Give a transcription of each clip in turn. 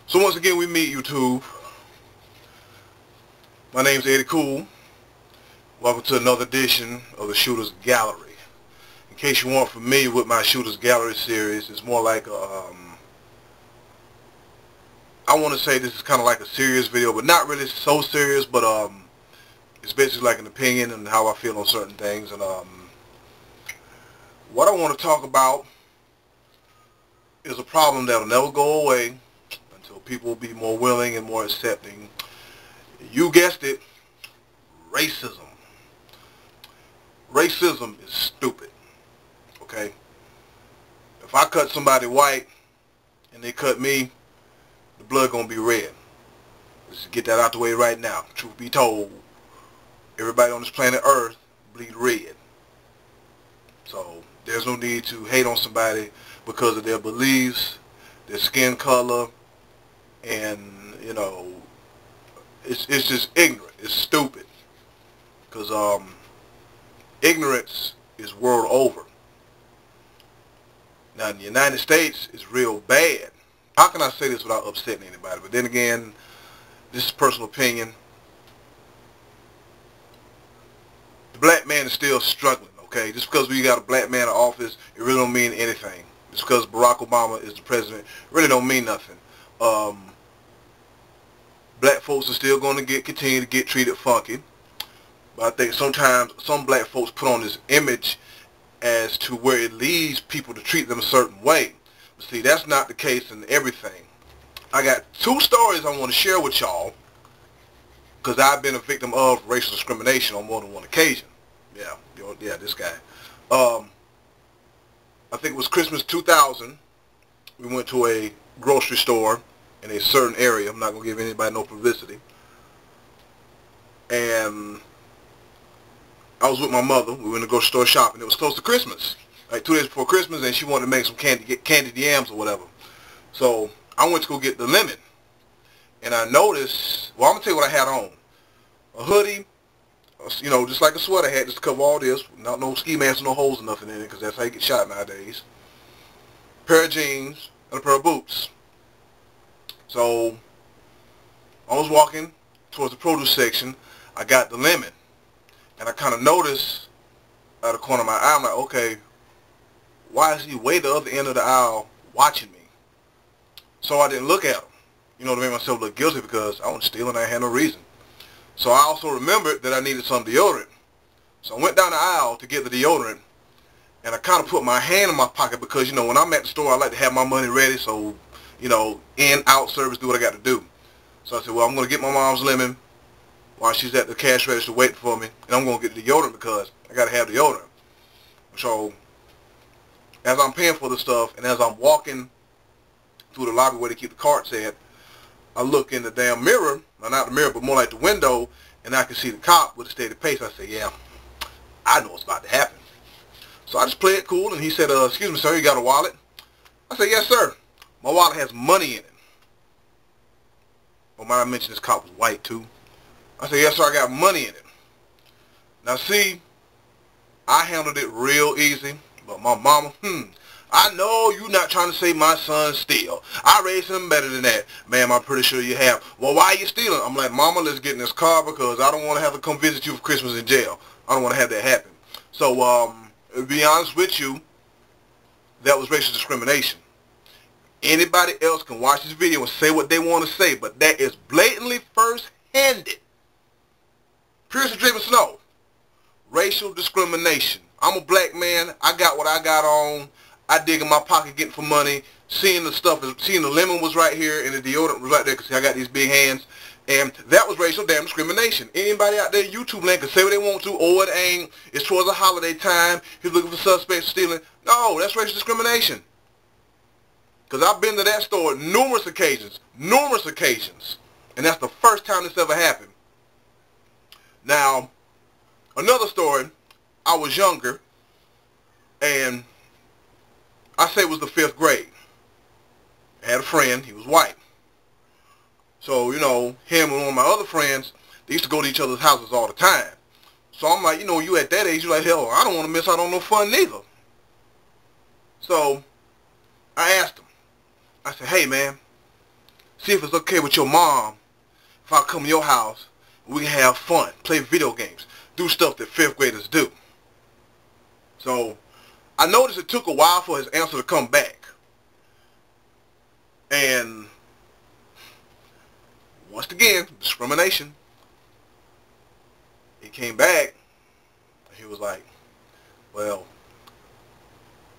So once again, we meet YouTube. My name's EDDY KOOL. Welcome to another edition of the Shooter's Gallery. In case you weren't familiar with my Shooter's Gallery series, it's more like I want to say this is kind of like a serious video, but not really so serious, but it's basically like an opinion and how I feel on certain things. And what I want to talk about is a problem that will never go away until people be more willing and more accepting. You guessed it, racism. Racism is stupid, okay? If I cut somebody white and they cut me, the blood gonna be red. Let's just get that out the way right now. Truth be told, everybody on this planet Earth bleed red. So there's no need to hate on somebody because of their beliefs, their skin color, and you know, it's just ignorant. It's stupid. Because ignorance is world over. Now in the United States, it's real bad. How can I say this without upsetting anybody? But then again, this is personal opinion. The black man is still struggling, okay? Just because we got a black man in office, it really don't mean anything. Just because Barack Obama is the president, it really don't mean nothing. Black folks are still going to continue to get treated funky. But I think sometimes some black folks put on this image as to where it leads people to treat them a certain way. But see, that's not the case in everything. I got two stories I want to share with y'all because I've been a victim of racial discrimination on more than one occasion. Yeah, this guy. I think it was Christmas 2000. We went to a grocery store in a certain area. I'm not going to give anybody no publicity. And I was with my mother. We went to the grocery store shopping. It was close to Christmas, like 2 days before Christmas, and she wanted to make some candied yams or whatever. So I went to go get the lemon. And I noticed, well, I'm going to tell you what I had on. A hoodie, you know, just like a sweater hat, just to cover all this. Not no ski mask, no holes or nothing in it, because that's how you get shot nowadays. A pair of jeans and a pair of boots. So I was walking towards the produce section. I got the lemon. And I kind of noticed out of the corner of my eye, I'm like, okay, why is he way the other end of the aisle watching me? So I didn't look at him, you know, to make myself look guilty because I wasn't stealing. I had no reason. So I also remembered that I needed some deodorant. So I went down the aisle to get the deodorant, and I kind of put my hand in my pocket because, you know, when I'm at the store, I like to have my money ready. So, you know, in, out service, do what I got to do. So I said, well, I'm going to get my mom's lemon while she's at the cash register waiting for me, and I'm going to get the deodorant because I got to have deodorant. So as I'm paying for the stuff and as I'm walking through the lobby where they keep the carts at, I look in the damn mirror, well, not the mirror, but more like the window, and I can see the cop with a steady pace. I say, yeah, I know what's about to happen. So I just play it cool, and he said, excuse me, sir, you got a wallet? I said, yes, sir. My wallet has money in it. Oh, might I mention this cop was white, too? I said, yes, sir, I got money in it. Now, see, I handled it real easy, but my mama, I know you not trying to say my son steal. I raised him better than that. Ma'am, I'm pretty sure you have. Well, why are you stealing? I'm like, mama, let's get in this car because I don't want to have to come visit you for Christmas in jail. I don't want to have that happen. So, to be honest with you, that was racial discrimination. Anybody else can watch this video and say what they want to say, but that is blatantly first-handed. Pierce and driven snow. Racial discrimination. I'm a black man. I got what I got on. I dig in my pocket getting for money. Seeing the stuff, seeing the lemon was right here and the deodorant was right there because I got these big hands. And that was racial damn discrimination. Anybody out there, YouTube land, can say what they want to. Oh, it ain't. It's towards the holiday time. He's looking for suspects stealing. No, that's racial discrimination. Because I've been to that store numerous occasions. And that's the first time this ever happened. Now, another story, I was younger, and I say it was the 5th grade. I had a friend, he was white. So, you know, him and one of my other friends, they used to go to each other's houses all the time. So I'm like, you know, you at that age, you're like, hell, I don't want to miss out on no fun neither. So I asked him, I said, hey man, see if it's okay with your mom if I come to your house and we can have fun, play video games, do stuff that 5th graders do. So I noticed it took a while for his answer to come back. And once again, discrimination. He came back and he was like, well,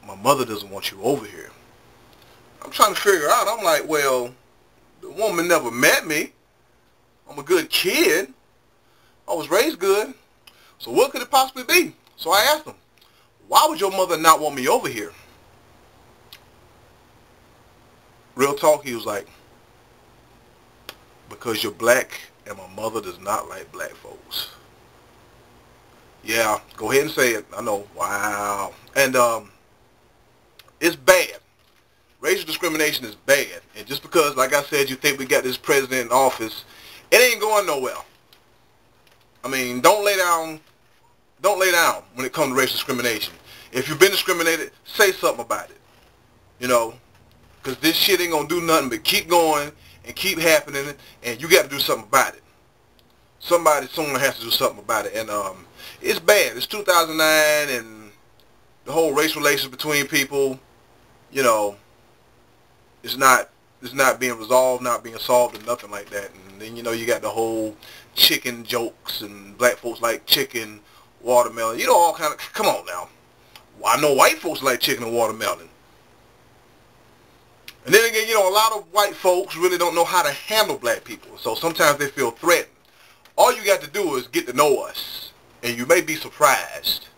my mother doesn't want you over here. I'm trying to figure out. I'm like, well, the woman never met me. I'm a good kid. I was raised good. So what could it possibly be? So I asked him, why would your mother not want me over here? Real talk, he was like, because you're black and my mother does not like black folks. Yeah, go ahead and say it. I know. Wow. And it's bad. Racial discrimination is bad. And just because, like I said, you think we got this president in office, it ain't going nowhere. I mean, don't lay down when it comes to racial discrimination. If you've been discriminated, say something about it. You know, because this shit ain't going to do nothing but keep going and keep happening, and you got to do something about it. Someone has to do something about it. And it's bad. It's 2009, and the whole race relations between people, you know, it's not being resolved, not being solved, or nothing like that. And then, you know, you got the whole chicken jokes, and black folks like chicken, watermelon. You know, all kind of, come on now. Well, I know white folks like chicken and watermelon. And then again, you know, a lot of white folks really don't know how to handle black people. So sometimes they feel threatened. All you got to do is get to know us. And you may be surprised.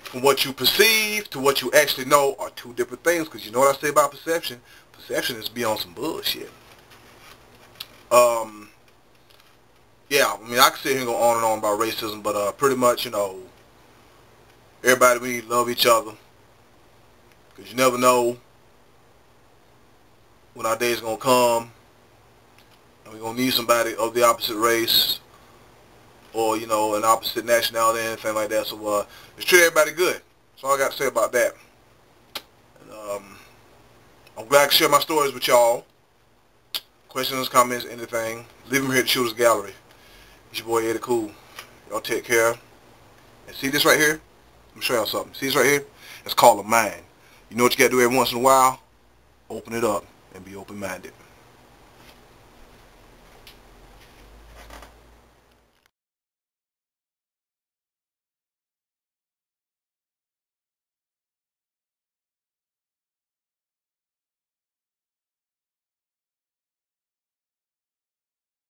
From what you perceive to what you actually know are two different things. Because you know what I say about perception? Perception is beyond some bullshit. Yeah, I mean, I could sit here and go on and on about racism, but pretty much, you know, everybody, we need to love each other. Because you never know when our day is going to come. And we're going to need somebody of the opposite race. Or, you know, an opposite nationality, anything like that. So, just treat everybody good. That's all I got to say about that. And, I'm glad to share my stories with y'all. Questions, comments, anything, leave them here at the Shooter's Gallery. It's your boy, EDDY KOOL. Y'all take care. And see this right here? Let me show y'all something. See this right here? It's called a mind. You know what you got to do every once in a while? Open it up and be open-minded.